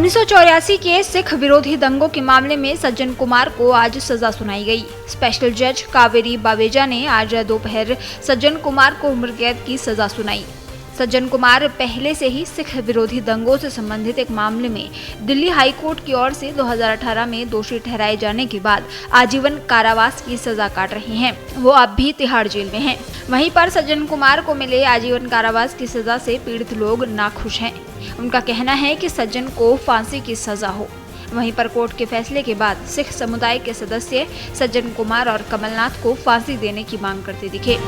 1984 के सिख विरोधी दंगों के मामले में सज्जन कुमार को आज सजा सुनाई गई। स्पेशल जज कावेरी बावेजा ने आज दोपहर सज्जन कुमार को उम्र कैद की सजा सुनाई। सज्जन कुमार पहले से ही सिख विरोधी दंगों से संबंधित एक मामले में दिल्ली हाई कोर्ट की ओर से 2018 में दोषी ठहराए जाने के बाद आजीवन कारावास की सजा काट रहे हैं। वो अब भी तिहाड़ जेल में हैं। वहीं पर सज्जन कुमार को मिले आजीवन कारावास की सजा से पीड़ित लोग नाखुश हैं। उनका कहना है कि सज्जन को फांसी की सजा हो। वहीं पर कोर्ट के फैसले के बाद सिख समुदाय के सदस्य सज्जन कुमार और कमलनाथ को फांसी देने की मांग करते दिखे।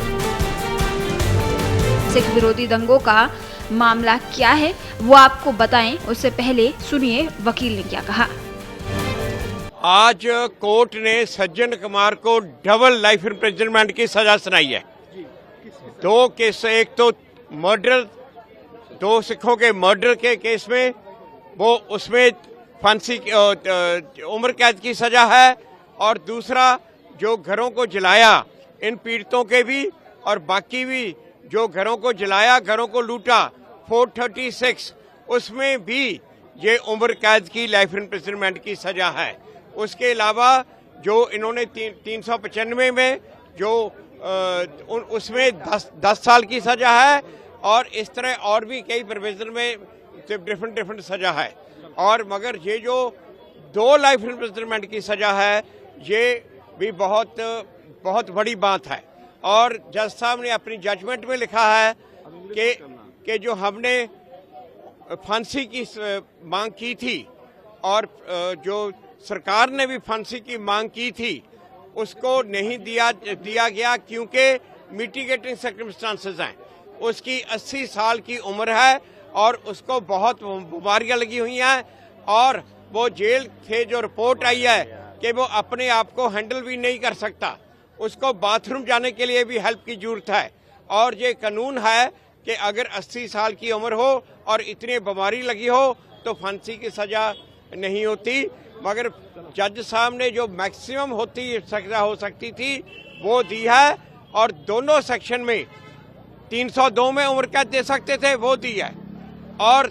सिख विरोधी दंगों का मामला क्या है वो आपको बताएं, उससे पहले सुनिए वकील ने क्या कहा। आज कोर्ट ने सज्जन कुमार को डबल लाइफ इम्प्रिजनमेंट की सजा सुनाई है। दो केस, एक तो मर्डर, दो सिखों के मर्डर के केस में वो उसमें फांसी उम्र कैद की सजा है, और दूसरा जो घरों को जलाया इन पीड़ितों के भी और बाकी भी जो घरों को जलाया, घरों को लूटा 436, उसमें भी ये उम्र कैद की लाइफ इम्प्रिजनमेंट की सजा है। उसके अलावा जो इन्होंने 395 में जो उसमें 10 साल की सजा है, और इस तरह और भी कई प्रोविजन में डिफरेंट सजा है। और मगर ये जो 2 लाइफ इम्प्रिजनमेंट की सजा है ये भी बहुत बड़ी बात है। और जज साहब ने अपनी जजमेंट में लिखा है कि जो हमने फांसी की मांग की थी और जो सरकार ने भी फांसी की मांग की थी उसको नहीं दिया गया, क्योंकि मिटिगेटिंग सर्कमस्टांसेस हैं। उसकी 80 साल की उम्र है और उसको बहुत बीमारियां लगी हुई हैं, और वो जेल से जो रिपोर्ट आई है कि वो अपने आप को हैंडल भी नहीं कर सकता, उसको बाथरूम जाने के लिए भी हेल्प की जरूरत है। और ये कानून है कि अगर 80 साल की उम्र हो और इतनी बीमारी लगी हो तो फांसी की सजा नहीं होती। मगर जज साहब ने जो मैक्सिमम सजा हो सकती थी वो दी है, और दोनों सेक्शन में 302 में उम्र कैद दे सकते थे वो दी है, और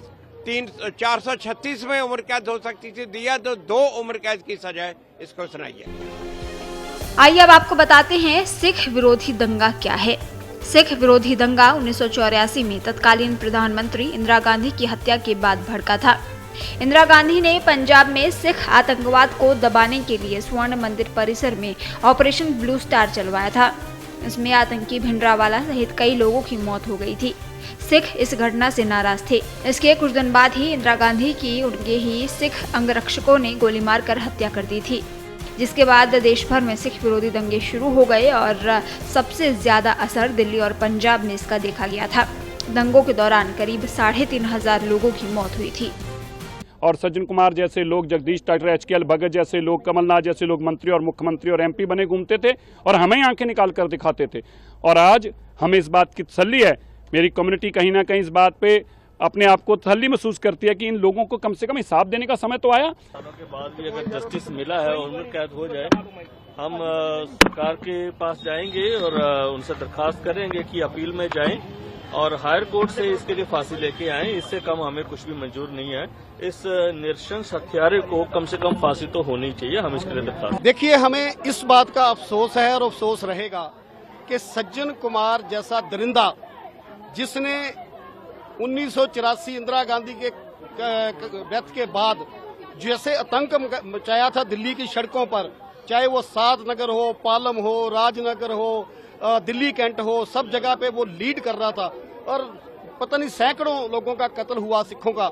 436 में उम्र कैद हो सकती थी दिया, तो 2 उम्र कैद की सजा इसको सुनाई है। आइए अब आपको बताते हैं सिख विरोधी दंगा क्या है। सिख विरोधी दंगा 1984 में तत्कालीन प्रधानमंत्री इंदिरा गांधी की हत्या के बाद भड़का था। इंदिरा गांधी ने पंजाब में सिख आतंकवाद को दबाने के लिए स्वर्ण मंदिर परिसर में ऑपरेशन ब्लू स्टार चलवाया था। इसमें आतंकी भिंडरावाला सहित कई लोगों की मौत हो गई थी। सिख इस घटना से नाराज थे। इसके कुछ दिन बाद ही इंदिरा गांधी की उनके ही सिख अंगरक्षकों ने गोली मारकर हत्या कर दी थी, जिसके बाद देश भर में सिख विरोधी दंगे शुरू हो गए और सबसे ज्यादा असर दिल्ली और पंजाब में इसका देखा गया था। दंगों के दौरान करीब 3500 लोगों की मौत हुई थी। और सज्जन कुमार जैसे लोग, जगदीश डॉक्टर HKL भगत जैसे लोग, कमलनाथ जैसे लोग मंत्री और मुख्यमंत्री और MP बने घूमते थे और हमें आंखें निकाल कर दिखाते थे। और आज हमें इस बात की तसल्ली है, मेरी कम्युनिटी कहीं ना कहीं इस बात पे अपने आप को तसल्ली महसूस करती है कि इन लोगों को कम से कम हिसाब देने का समय तो आया। सालों के बाद भी अगर जस्टिस मिला है और उम्र कैद हो जाए, हम सरकार के पास जाएंगे और उनसे दरखास्त करेंगे कि अपील में जाएं और हायर कोर्ट से इसके लिए फांसी लेके आएं। इससे कम हमें कुछ भी मंजूर नहीं है। इस निरशंस हत्यारे को कम से कम फांसी तो होनी चाहिए। हम इसके लिए दरखास्त। देखिए, हमें इस बात का अफसोस है और अफसोस रहेगा कि सज्जन कुमार जैसा दरिंदा, जिसने 1984 इंदिरा गांधी के डेथ के बाद जैसे आतंक मचाया था दिल्ली की सड़कों पर, चाहे वो साध नगर हो, पालम हो, राजनगर हो, दिल्ली कैंट हो, सब जगह पे वो लीड कर रहा था, और पता नहीं सैकड़ों लोगों का कत्ल हुआ सिखों का।